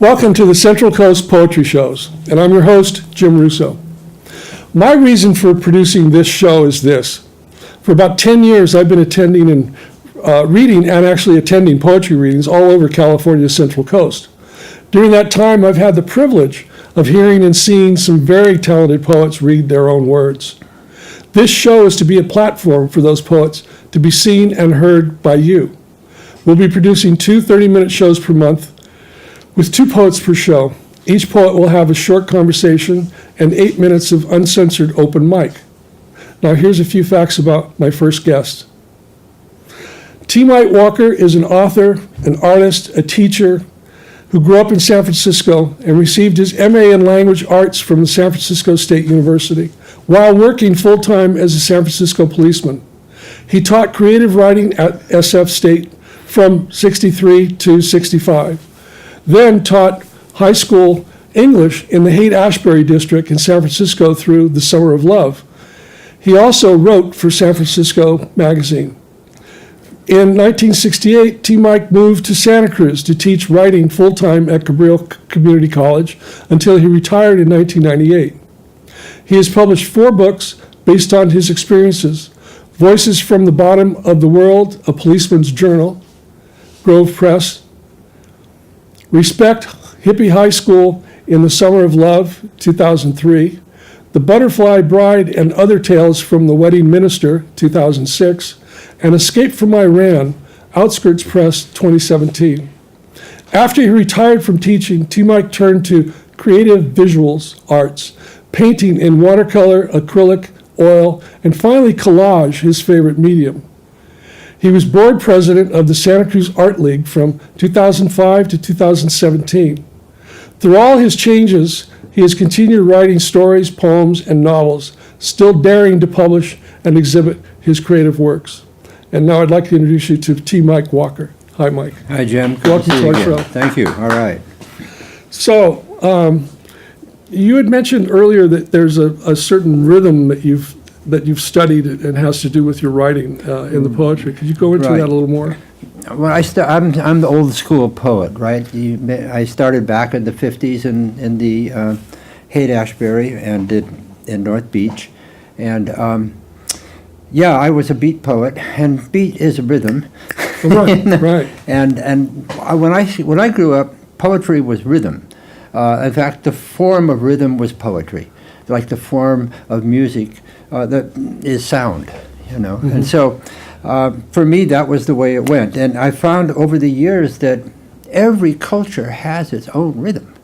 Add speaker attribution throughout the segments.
Speaker 1: Welcome to the Central Coast Poetry Shows, and I'm your host, Jim Russo. My reason for producing this show is this. For about 10 years, I've been attending and reading and actually attending poetry readings all over California's Central Coast. During that time, I've had the privilege of hearing and seeing some very talented poets read their own words. This show is to be a platform for those poets to be seen and heard by you. We'll be producing two 30-minute shows per month with 2 poets per show. Each poet will have a short conversation and 8 minutes of uncensored open mic. Now here's a few facts about my first guest. T. Mike Walker is an author, an artist, a teacher who grew up in San Francisco and received his MA in Language Arts from the San Francisco State University while working full-time as a San Francisco policeman. He taught creative writing at SF State from 63 to 65. Then taught high school English in the Haight-Ashbury district in San Francisco through the Summer of Love. He also wrote for San Francisco Magazine. In 1968, T. Mike moved to Santa Cruz to teach writing full-time at Cabrillo Community College until he retired in 1998. He has published 4 books based on his experiences: Voices from the Bottom of the World, A Policeman's Journal, Grove Press; Respect Hippie High School in the Summer of Love, 2003, The Butterfly Bride and Other Tales from the Wedding Minister, 2006, and Escape from Iran, Outskirts Press, 2017. After he retired from teaching, T. Mike turned to creative visuals arts, painting in watercolor, acrylic, oil, and finally collage, his favorite medium. He was board president of the Santa Cruz Art League from 2005 to 2017. Through all his changes, he has continued writing stories, poems, and novels, still daring to publish and exhibit his creative works. And now I'd like to introduce you to T. Mike Walker. Hi, Mike.
Speaker 2: Hi, Jim. Good
Speaker 1: Welcome to our show.
Speaker 2: Thank you. All right.
Speaker 1: So, you had mentioned earlier that there's a certain rhythm that you've studied and has to do with your writing in the poetry. Could you go into
Speaker 2: Right.
Speaker 1: that a little more?
Speaker 2: Well, I'm the old school poet, right? I started back in the 50s in the Haight-Ashbury and did in North Beach. And yeah, I was a beat poet, and beat is a rhythm.
Speaker 1: Right, right.
Speaker 2: And when I grew up, poetry was rhythm. In fact, the form of rhythm was poetry, like the form of music that is sound, you know. Mm-hmm. And so for me, that was the way it went. And I found over the years that every culture has its own rhythm.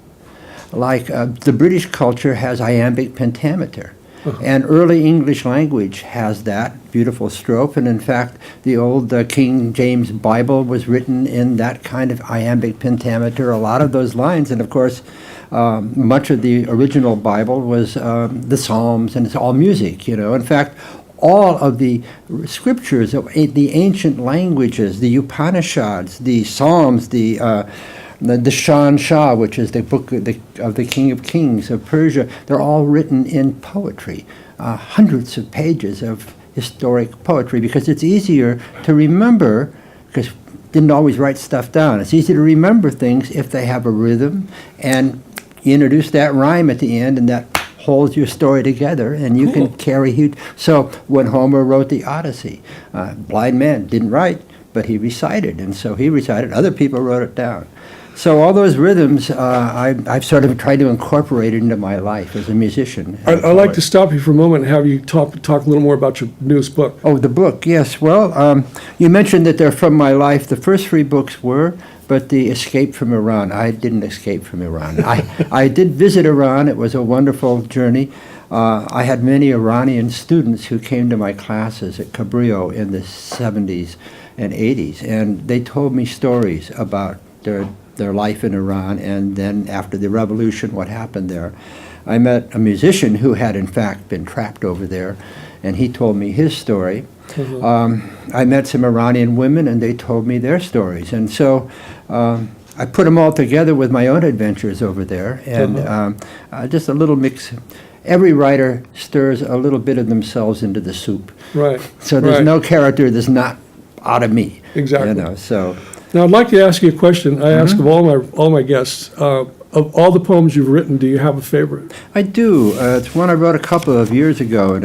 Speaker 2: Like the British culture has iambic pentameter. Uh-huh. And early English language has that beautiful strophe. And in fact, the old King James Bible was written in that kind of iambic pentameter, a lot of those lines. And of course, much of the original Bible was the Psalms, and it's all music, you know. In fact, all of the scriptures of the ancient languages, the Upanishads, the Psalms, the Shan Shah, which is the book of the King of Kings of Persia, they're all written in poetry, hundreds of pages of historic poetry, because it's easier to remember, because didn't always write stuff down. It's easy to remember things if they have a rhythm, and you introduce that rhyme at the end, and that holds your story together, and you can carry huge. So when Homer wrote the Odyssey, blind man didn't write, but he recited, and so he recited. Other people wrote it down. So all those rhythms, I've sort of tried to incorporate into my life as a musician.
Speaker 1: I'd like to stop you for a moment and have you talk a little more about your newest book.
Speaker 2: Oh, the book, yes. Well, you mentioned that they're from my life. The first 3 books were, but the Escape from Iran, I didn't escape from Iran. I did visit Iran. It was a wonderful journey. I had many Iranian students who came to my classes at Cabrillo in the 70s and 80s, and they told me stories about their life in Iran, and then after the revolution, what happened there. I met a musician who had in fact been trapped over there, and he told me his story. Mm-hmm. I met some Iranian women, and they told me their stories. And so I put them all together with my own adventures over there, and just a little mix. Every writer stirs a little bit of themselves into the soup.
Speaker 1: Right.
Speaker 2: So there's no character that's not out of me.
Speaker 1: Exactly.
Speaker 2: You know, so
Speaker 1: Now, I'd like to ask you a question. I ask of all my guests. Of all the poems you've written, do you have a favorite?
Speaker 2: I do. It's one I wrote a couple of years ago, and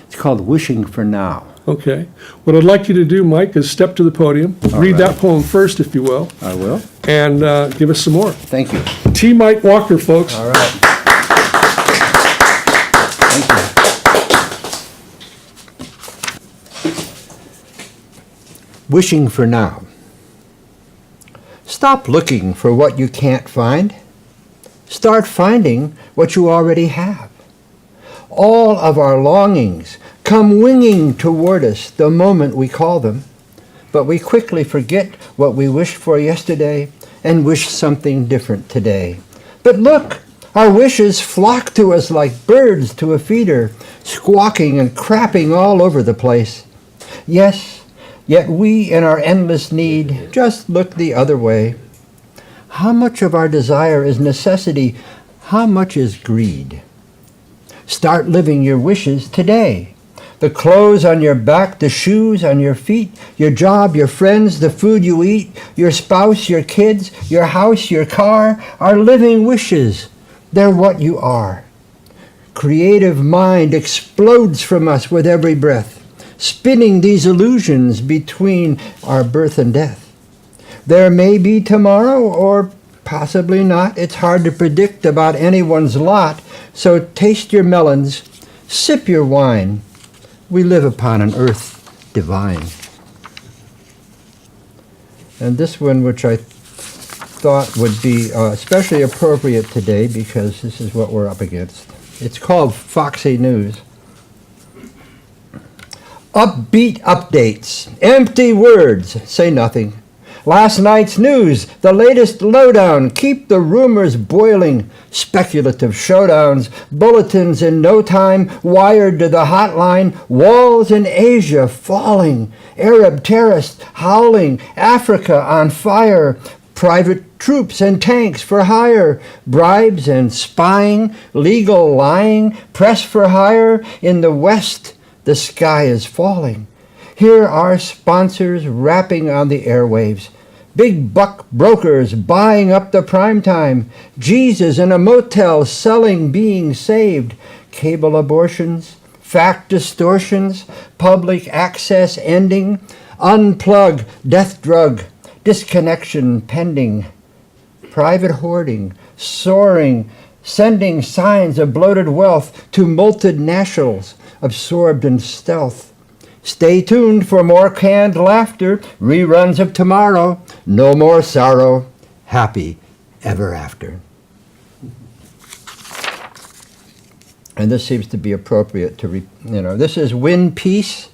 Speaker 2: it's called Wishing for Now.
Speaker 1: Okay. What I'd like you to do, Mike, is step to the podium, read that poem first, if you will,
Speaker 2: I will.
Speaker 1: and give us some more.
Speaker 2: Thank you.
Speaker 1: T. Mike Walker, folks.
Speaker 2: All right. Thank you. Wishing for Now. Stop looking for what you can't find. Start finding what you already have. All of our longings come winging toward us the moment we call them, but we quickly forget what we wished for yesterday and wish something different today. But look, our wishes flock to us like birds to a feeder, squawking and crapping all over the place. Yes, yet we in our endless need just look the other way. How much of our desire is necessity? How much is greed? Start living your wishes today. The clothes on your back, the shoes on your feet, your job, your friends, the food you eat, your spouse, your kids, your house, your car, are living wishes. They're what you are. Creative mind explodes from us with every breath, spinning these illusions between our birth and death. There may be tomorrow, or possibly not. It's hard to predict about anyone's lot, so taste your melons, sip your wine. We live upon an earth divine. And this one, which I thought would be especially appropriate today because this is what we're up against. It's called Foxy News. Upbeat updates, empty words, say nothing. Last night's news, the latest lowdown, keep the rumors boiling. Speculative showdowns, bulletins in no time, wired to the hotline, walls in Asia falling, Arab terrorists howling, Africa on fire, private troops and tanks for hire, bribes and spying, legal lying, press for hire. In the West, the sky is falling. Here are sponsors rapping on the airwaves. Big buck brokers buying up the prime time. Jesus in a motel selling being saved. Cable abortions, fact distortions, public access ending. Unplug, death drug, disconnection pending. Private hoarding, soaring, sending signs of bloated wealth to multinationals absorbed in stealth. Stay tuned for more canned laughter, reruns of tomorrow, no more sorrow, happy ever after. And this seems to be appropriate to, this is Win Peace,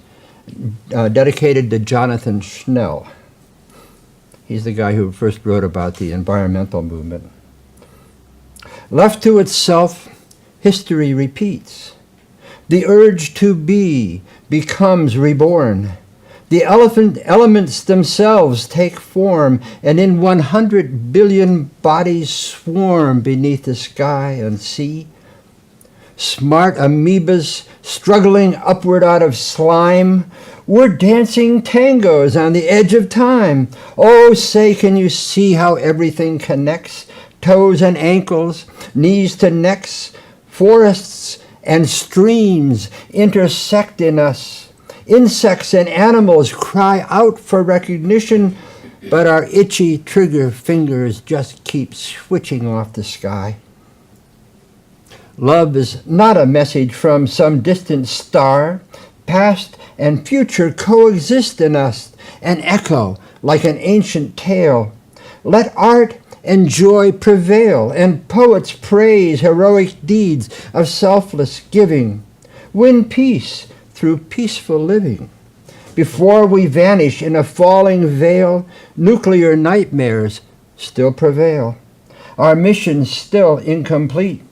Speaker 2: dedicated to Jonathan Schnell. He's the guy who first wrote about the environmental movement. Left to itself, history repeats. The urge to be becomes reborn. The elements themselves take form, and in 100 billion bodies swarm beneath the sky and sea. Smart amoebas struggling upward out of slime. We're dancing tangos on the edge of time. Oh, say, can you see how everything connects? Toes and ankles, knees to necks, forests and streams intersect in us. Insects and animals cry out for recognition, but our itchy trigger fingers just keep switching off the sky. Love is not a message from some distant star. Past and future coexist in us, an echo like an ancient tale. Let art and joy prevail, and poets praise heroic deeds of selfless giving. Win peace through peaceful living. Before we vanish in a falling veil, nuclear nightmares still prevail. Our mission still incomplete.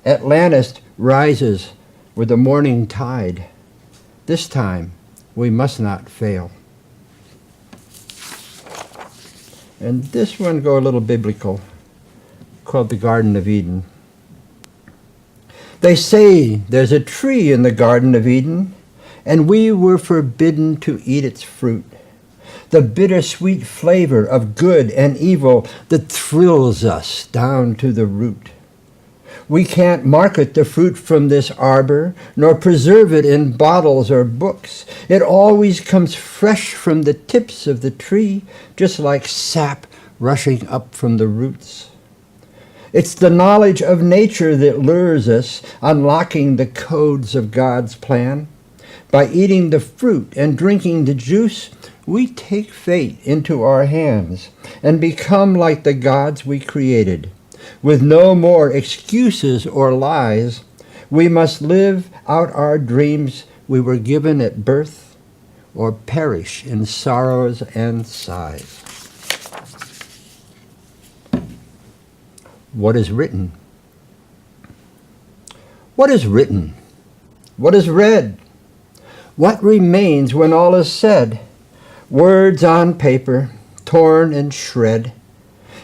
Speaker 2: Atlantis rises with the morning tide. This time, we must not fail. And this one go a little biblical, called the Garden of Eden. They say there's a tree in the Garden of Eden, and we were forbidden to eat its fruit. the bittersweet flavor of good and evil that thrills us down to the root. We can't market the fruit from this arbor, nor preserve it in bottles or books. It always comes fresh from the tips of the tree, just like sap rushing up from the roots. It's the knowledge of nature that lures us, unlocking the codes of God's plan. By eating the fruit and drinking the juice, we take fate into our hands and become like the gods we created. With no more excuses or lies, we must live out our dreams we were given at birth, or perish in sorrows and sighs. What is written? What is written? What is read? What remains when all is said? Words on paper, torn and shred.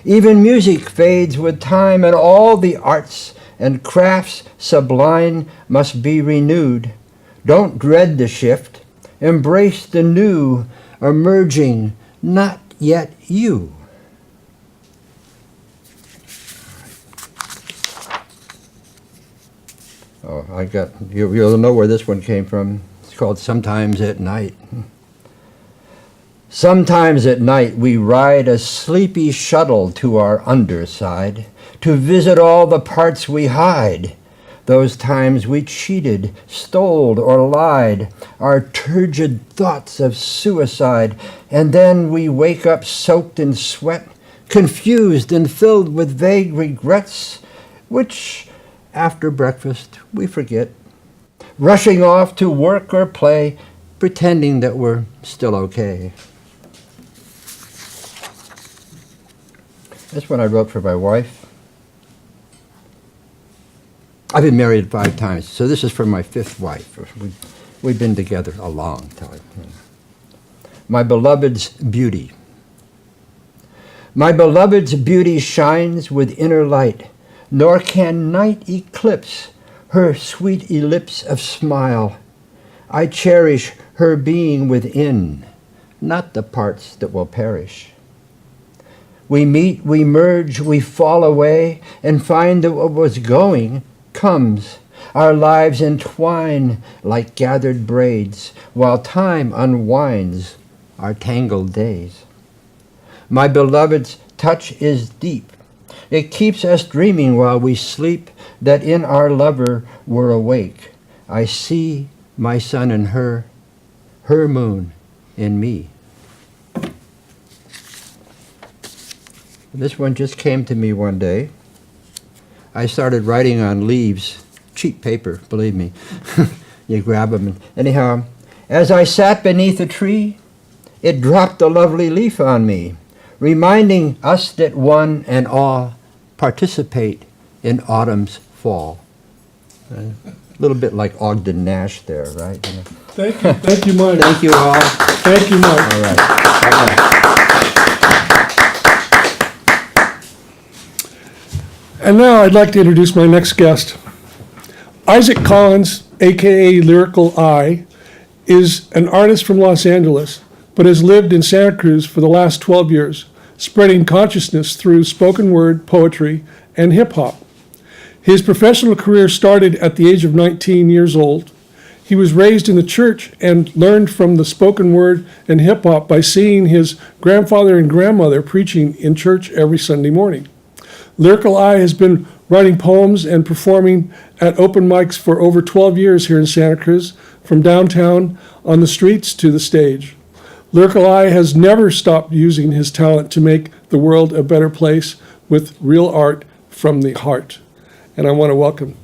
Speaker 2: Even music fades with time, and all the arts and crafts sublime must be renewed. Don't dread the shift. Embrace the new, emerging, not yet you. Oh, you'll know where this one came from. It's called Sometimes at Night. Sometimes at night we ride a sleepy shuttle to our underside to visit all the parts we hide. Those times we cheated, stole, or lied, our turgid thoughts of suicide, and then we wake up soaked in sweat, confused and filled with vague regrets, which after breakfast we forget, rushing off to work or play, pretending that we're still okay. That's one I wrote for my wife. I've been married 5 times, so this is for my 5th wife. We've been together a long time. My beloved's beauty. My beloved's beauty shines with inner light, nor can night eclipse her sweet ellipse of smile. I cherish her being within, not the parts that will perish. We meet, we merge, we fall away, and find that what was going comes. Our lives entwine like gathered braids, while time unwinds our tangled days. My beloved's touch is deep. It keeps us dreaming while we sleep, that in our lover we're awake. I see my sun in her moon in me. This one just came to me one day. I started writing on leaves, cheap paper, believe me. You grab them. Anyhow, as I sat beneath a tree, it dropped a lovely leaf on me, reminding us that one and all participate in autumn's fall. A little bit like Ogden Nash there, right? You know.
Speaker 1: Thank you, Mike.
Speaker 2: Thank you all.
Speaker 1: Thank you, Mike.
Speaker 2: All right.
Speaker 1: And now I'd like to introduce my next guest. Isaac Collins, aka Lyrical I, is an artist from Los Angeles, but has lived in Santa Cruz for the last 12 years, spreading consciousness through spoken word, poetry, and hip hop. His professional career started at the age of 19 years old. He was raised in the church and learned from the spoken word and hip hop by seeing his grandfather and grandmother preaching in church every Sunday morning. Lyrical I has been writing poems and performing at open mics for over 12 years here in Santa Cruz, from downtown on the streets to the stage. Lyrical I has never stopped using his talent to make the world a better place with real art from the heart. And I want to welcome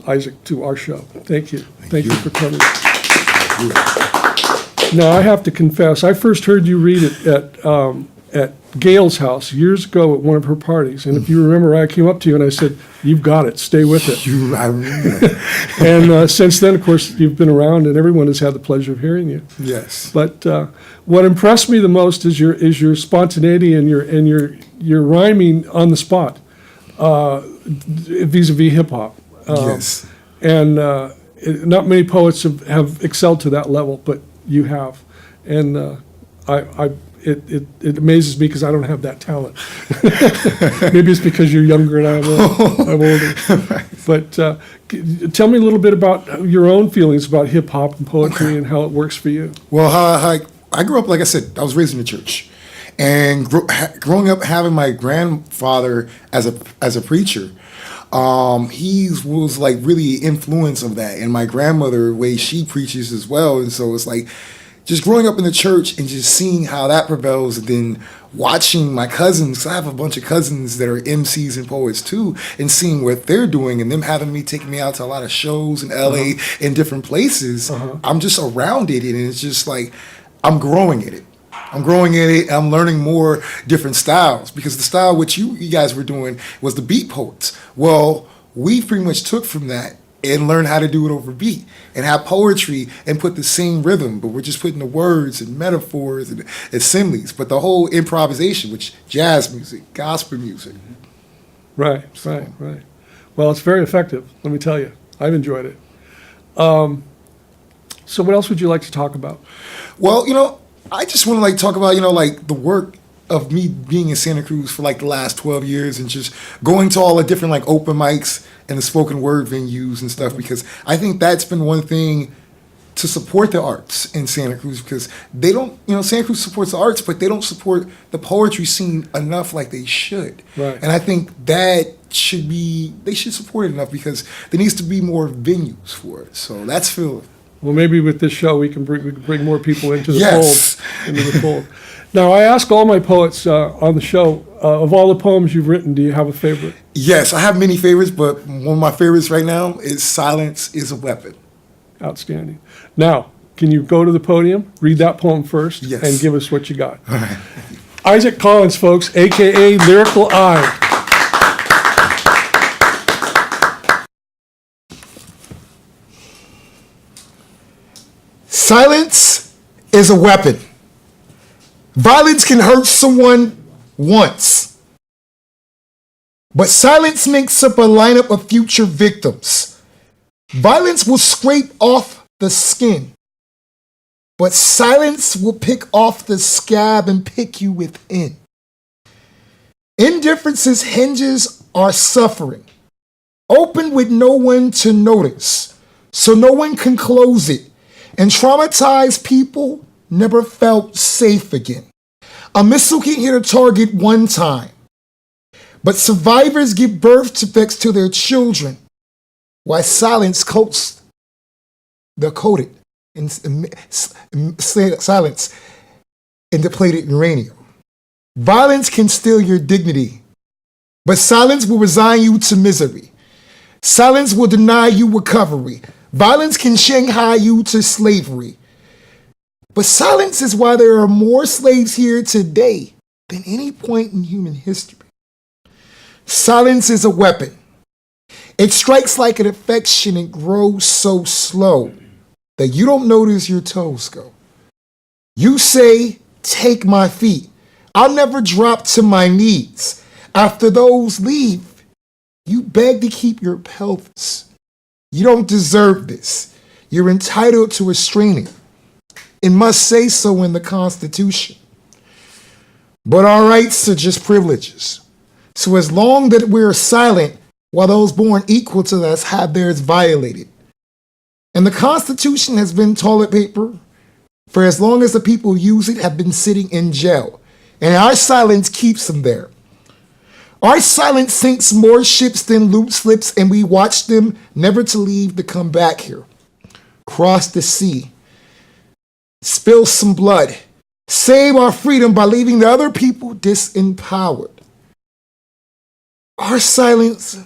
Speaker 1: Isaac to our show. Thank you. Thank you for coming. Now, I have to confess, I first heard you read it at Gail's house years ago at one of her parties. And if you remember, I came up to you and I said, "You've got it, stay with it."
Speaker 3: I remember.
Speaker 1: And since then, of course, you've been around and everyone has had the pleasure of hearing you.
Speaker 3: Yes.
Speaker 1: But what impressed me the most is your spontaneity and your rhyming on the spot, vis-a-vis hip hop.
Speaker 3: Yes.
Speaker 1: And not many poets have excelled to that level, but you have. And it amazes me because I don't have that talent. Maybe it's because you're younger and I'm older. But tell me a little bit about your own feelings about hip hop and poetry and how it works for you.
Speaker 3: Well, I grew up, like I said, I was raised in the church. And growing up having my grandfather as a preacher, he was like really influence of that. And my grandmother, the way she preaches as well. And so it's like just growing up in the church and just seeing how that prevails, and then watching my cousins, 'cause I have a bunch of cousins that are MCs and poets too, and seeing what they're doing, and them having me taking me out to a lot of shows in LA and different places. I'm just around it, and it's just like I'm growing in it. I'm learning more different styles, because the style which you guys were doing was the beat poets. Well, we pretty much took from that and learned how to do it over beat and have poetry and put the same rhythm, but we're just putting the words and metaphors and similes, but the whole improvisation, which jazz music, gospel music.
Speaker 1: Right. Well, it's very effective, let me tell you. I've enjoyed it. So what else would you like to talk about?
Speaker 3: Well, I just want to talk about, like the work of me being in Santa Cruz for like the last 12 years and just going to all the different like open mics and the spoken word venues and stuff, because I think that's been one thing to support the arts in Santa Cruz, because they don't, Santa Cruz supports the arts, but they don't support the poetry scene enough like they should.
Speaker 1: Right.
Speaker 3: And I think that they should support it enough, because there needs to be more venues for it. So that's Phil.
Speaker 1: Well, maybe with this show we can bring more people into the
Speaker 3: Yes.
Speaker 1: fold. Now, I ask all my poets on the show, of all the poems you've written, do you have a favorite?
Speaker 3: Yes, I have many favorites, but one of my favorites right now is "Silence is a Weapon."
Speaker 1: Outstanding. Now, can you go to the podium, read that poem first,
Speaker 3: Yes.
Speaker 1: and give us what you got?
Speaker 3: All right.
Speaker 1: Isaac Collins, folks, a.k.a. Lyrical Eye.
Speaker 3: Silence is a weapon. Violence can hurt someone once, but silence makes up a lineup of future victims. Violence will scrape off the skin, but silence will pick off the scab and pick you within. Indifference's hinges are suffering, open with no one to notice, so no one can close it. And traumatized people never felt safe again. A missile can hit a target one time, but survivors give birth to vex to their children, while silence coats the coated in silence in depleted uranium. Violence can steal your dignity, but silence will resign you to misery. Silence will deny you recovery. Violence can shanghai you to slavery. But silence is why there are more slaves here today than any point in human history. Silence is a weapon. It strikes like an infection and grows so slow that you don't notice your toes go. You say, "Take my feet. I'll never drop to my knees." After those leave, you beg to keep your pelvis. You don't deserve this. You're entitled to restraining. It must say so in the Constitution. But our rights are just privileges. So as long that we're silent while those born equal to us have theirs violated. And the Constitution has been toilet paper for as long as the people who use it have been sitting in jail. And our silence keeps them there. Our silence sinks more ships than loot slips, and we watch them never to leave to come back here. Cross the sea, spill some blood, save our freedom by leaving the other people disempowered. Our silence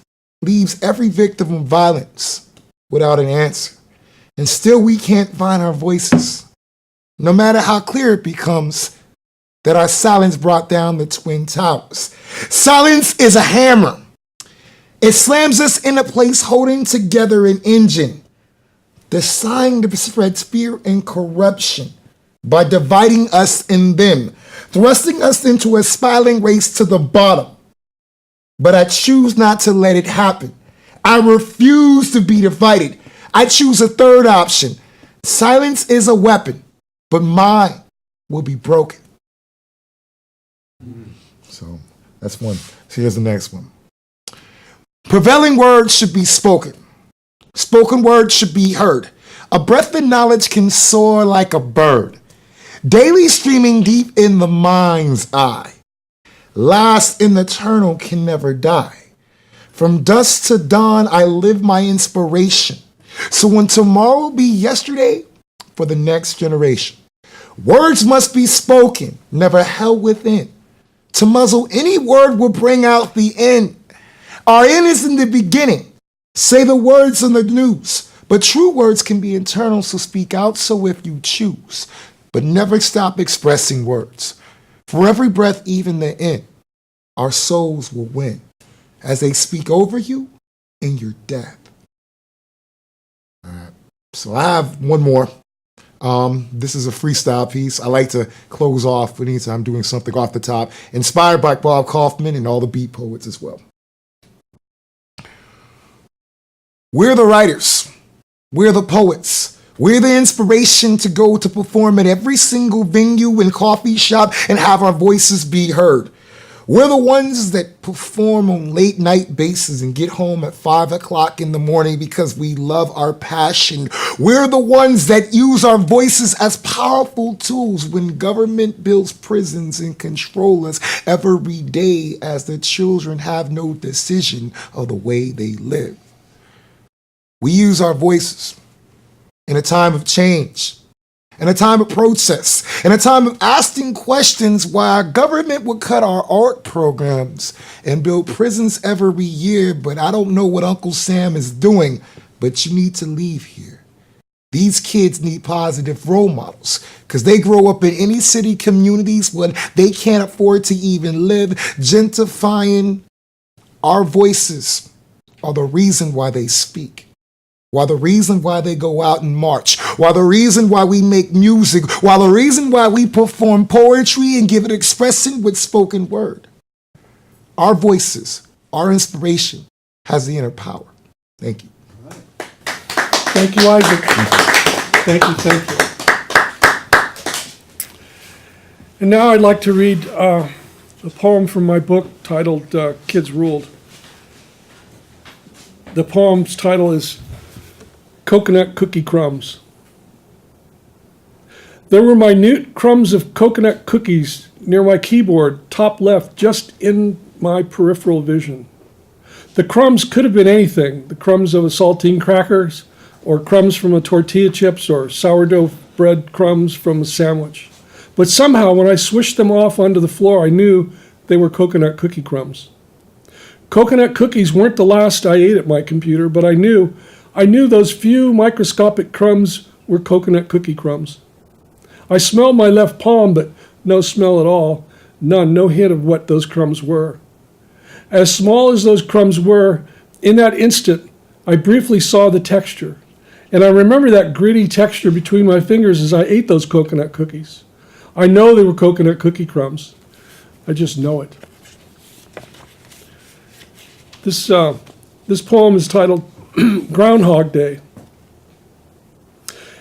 Speaker 3: leaves every victim of violence without an answer, and still we can't find our voices, no matter how clear it becomes that our silence brought down the Twin Towers. Silence is a hammer. It slams us in a place holding together an engine, designed to spread fear and corruption by dividing us and them, thrusting us into a spiraling race to the bottom. But I choose not to let it happen. I refuse to be divided. I choose a third option. Silence is a weapon, but mine. will be broken. So that's one. So here's the next one. Prevailing words should be spoken. Spoken words should be heard. A breath of knowledge can soar like a bird, daily streaming deep in the mind's eye. Last in the eternal can never die. From dusk to dawn, I live my inspiration. So when tomorrow be yesterday, for the next generation. Words must be spoken, never held within. To muzzle any word will bring out the end. Our end is in the beginning. Say the words on the news. But true words can be internal, so speak out so if you choose. But never stop expressing words. For every breath, even the end, our souls will win as they speak over you in your death. All right. So I have one more. This is a freestyle piece. I like to close off anytime I'm doing something off the top, inspired by Bob Kaufman and all the beat poets as well. We're the writers. We're the poets. We're the inspiration to go to perform at every single venue and coffee shop and have our voices be heard. We're the ones that perform on late night bases and get home at 5 o'clock in the morning because we love our passion. We're the ones that use our voices as powerful tools when government builds prisons and control us every day as the children have no decision of the way they live. We use our voices in a time of change, in a time of protest, in a time of asking questions why our government would cut our art programs and build prisons every year, but I don't know what Uncle Sam is doing, but you need to leave here. These kids need positive role models because they grow up in any city communities where they can't afford to even live. Gentrifying our voices are the reason why they speak. Why the reason why they go out and march, why the reason why we make music, why the reason why we perform poetry and give it expression with spoken word. Our voices, our inspiration has the inner power. Thank you.
Speaker 1: Thank you, Isaac. Thank you. And now I'd like to read a poem from my book titled Kids Ruled. The poem's title is Coconut Cookie Crumbs. There were minute crumbs of coconut cookies near my keyboard, top left, just in my peripheral vision. The crumbs could have been anything, the crumbs of a saltine crackers, or crumbs from a tortilla chips, or sourdough bread crumbs from a sandwich. But somehow, when I swished them off onto the floor, I knew they were coconut cookie crumbs. Coconut cookies weren't the last I ate at my computer, but I knew those few microscopic crumbs were coconut cookie crumbs. I smelled my left palm, but no smell at all. None, no hint of what those crumbs were. As small as those crumbs were, in that instant, I briefly saw the texture. And I remember that gritty texture between my fingers as I ate those coconut cookies. I know they were coconut cookie crumbs. I just know it. This poem is titled Groundhog Day.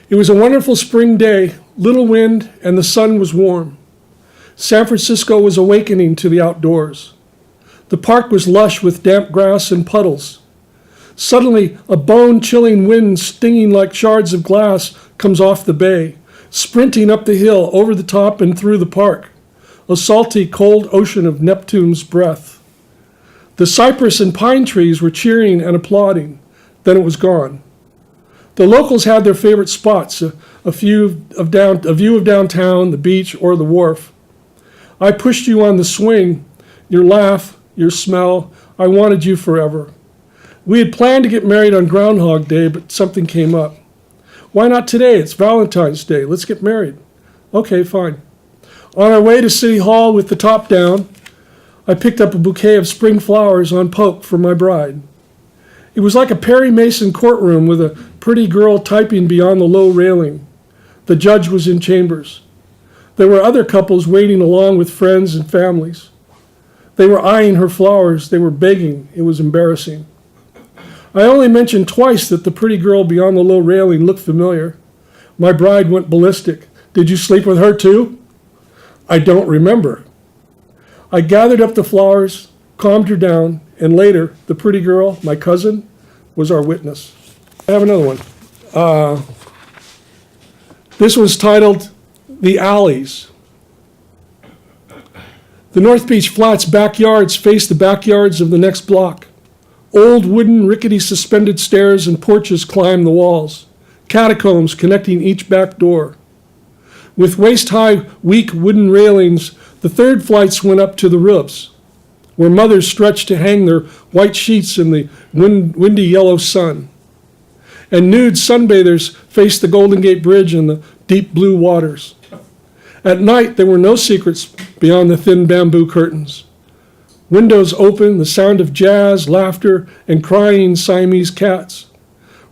Speaker 1: It was a wonderful spring day, little wind, and the sun was warm. San Francisco was awakening to the outdoors. The park was lush with damp grass and puddles. Suddenly, a bone-chilling wind stinging like shards of glass comes off the bay, sprinting up the hill, over the top and through the park, a salty, cold ocean of Neptune's breath. The cypress and pine trees were cheering and applauding. Then it was gone. The locals had their favorite spots, a view of downtown, the beach, or the wharf. I pushed you on the swing, your laugh, your smell. I wanted you forever. We had planned to get married on Groundhog Day, but something came up. Why not today? It's Valentine's Day. Let's get married. Okay, fine. On our way to City Hall with the top down, I picked up a bouquet of spring flowers on poke for my bride. It was like a Perry Mason courtroom with a pretty girl typing beyond the low railing. The judge was in chambers. There were other couples waiting along with friends and families. They were eyeing her flowers. They were begging. It was embarrassing. I only mentioned twice that the pretty girl beyond the low railing looked familiar. My bride went ballistic. Did you sleep with her too? I don't remember. I gathered up the flowers, calmed her down, and later, the pretty girl, my cousin, was our witness. I have another one. This was titled The Alleys. The North Beach Flats backyards face the backyards of the next block. Old wooden, rickety suspended stairs and porches climb the walls. Catacombs connecting each back door. With waist-high, weak wooden railings, the third flights went up to the roofs, where mothers stretched to hang their white sheets in the windy yellow sun. And nude sunbathers faced the Golden Gate Bridge and the deep blue waters. At night, there were no secrets beyond the thin bamboo curtains. Windows open, the sound of jazz, laughter, and crying Siamese cats.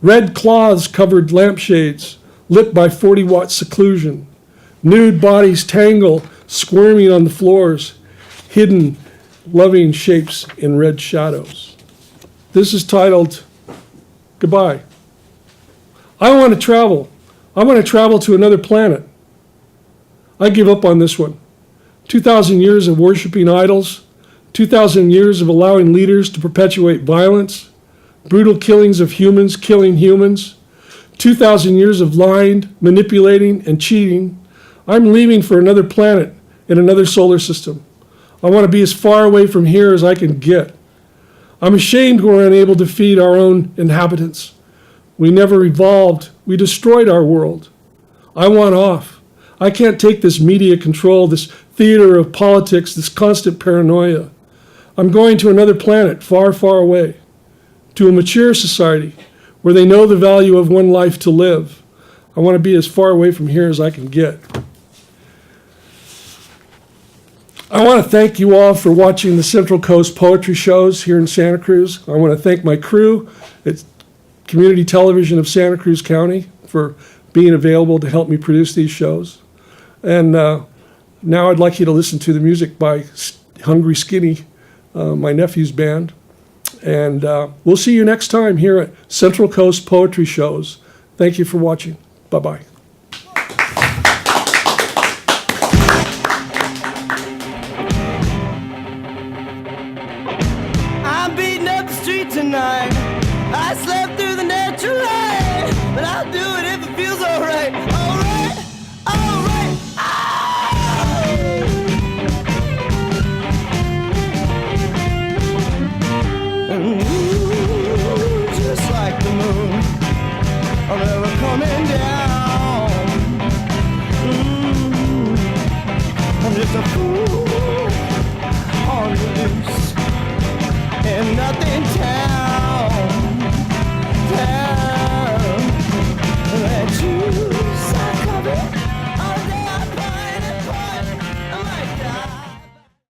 Speaker 1: Red cloths covered lampshades, lit by 40-watt seclusion. Nude bodies tangle, squirming on the floors, hidden, loving shapes in red shadows. This is titled, Goodbye. I want to travel. I want to travel to another planet. I give up on this one. 2,000 years of worshiping idols, 2,000 years of allowing leaders to perpetuate violence, brutal killings of humans killing humans, 2,000 years of lying, manipulating, and cheating. I'm leaving for another planet in another solar system. I want to be as far away from here as I can get. I'm ashamed we're unable to feed our own inhabitants. We never evolved. We destroyed our world. I want off. I can't take this media control, this theater of politics, this constant paranoia. I'm going to another planet, far, far away, to a mature society where they know the value of one life to live. I want to be as far away from here as I can get. I want to thank you all for watching the Central Coast Poetry Shows here in Santa Cruz. I want to thank my crew at Community Television of Santa Cruz County for being available to help me produce these shows. And now I'd like you to listen to the music by Hungry Skinny, my nephew's band. And we'll see you next time here at Central Coast Poetry Shows. Thank you for watching. Bye-bye.
Speaker 4: I'm beating up the street tonight. I slept through the natural light, but I'll do it if it feels alright. Alright, alright. Ooh, just like the moon, I'm never coming down. I'm just a fool on the loose, and nothing tells.